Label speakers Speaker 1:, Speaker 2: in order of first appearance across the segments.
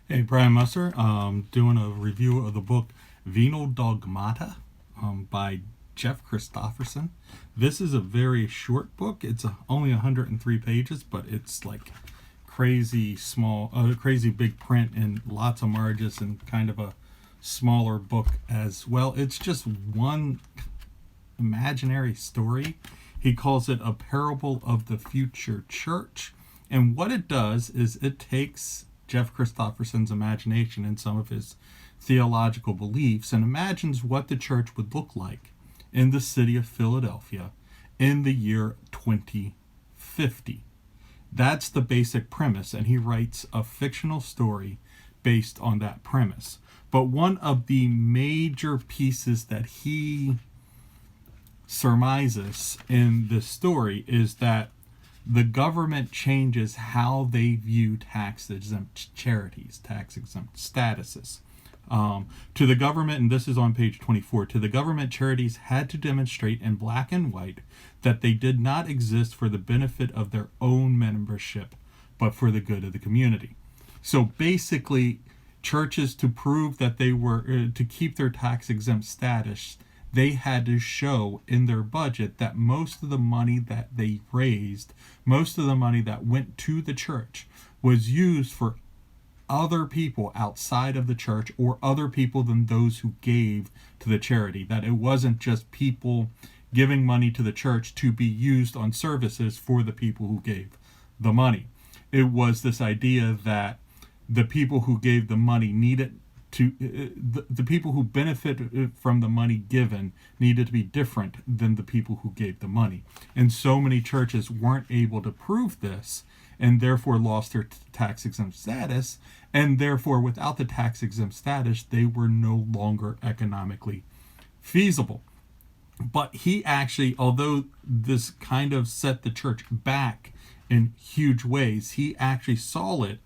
Speaker 1: Hey, Brian Musser. Doing a review of the book Venal Dogmata by Jeff Christopherson. This is a very short book. It's only 103 pages, but it's like crazy small, crazy big print and lots of margins and kind of a smaller book as well. It's just one imaginary story. He calls it a parable of the future church. And what it does is it takes Jeff Christopherson's imagination and some of his theological beliefs and imagines what the church would look like in the city of Philadelphia in the year 2050. That's the basic premise, and he writes a fictional story based on that premise. But one of the major pieces that he surmises in this story is that the government changes how they view tax exempt charities, tax exempt statuses. To the government, and this is on page 24, to the government, charities had to demonstrate in black and white that they did not exist for the benefit of their own membership, but for the good of the community. So basically, churches, to prove that they were, to keep their tax exempt status, they had to show in their budget that most of the money that they raised, most of the money that went to the church, was used for other people outside of the church or other people than those who gave to the charity. That it wasn't just people giving money to the church to be used on services for the people who gave the money. It was this idea that the people who gave the money needed to the people who benefited from the money given needed to be different than the people who gave the money. And so many churches weren't able to prove this and therefore lost their tax exempt status, and therefore without the tax exempt status they were no longer economically feasible. But he actually, although this kind of set the church back in huge ways, he actually saw it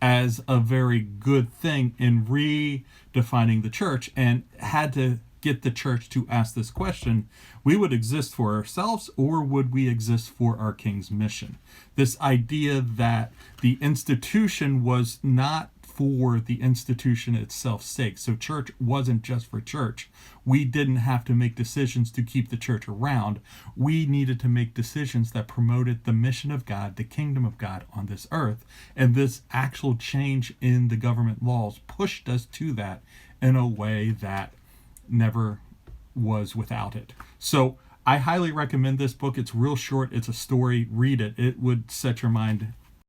Speaker 1: as a very good thing in redefining the church, and had to get the church to ask this question: we would exist for ourselves, or would we exist for our king's mission? This idea that the institution was not for the institution itself's sake. So church wasn't just for church. We didn't have to make decisions to keep the church around. We needed to make decisions that promoted the mission of God, the kingdom of God on this earth. And this actual change in the government laws pushed us to that in a way that never was without it. So I highly recommend this book. It's real short. It's a story. Read it. It would set your mind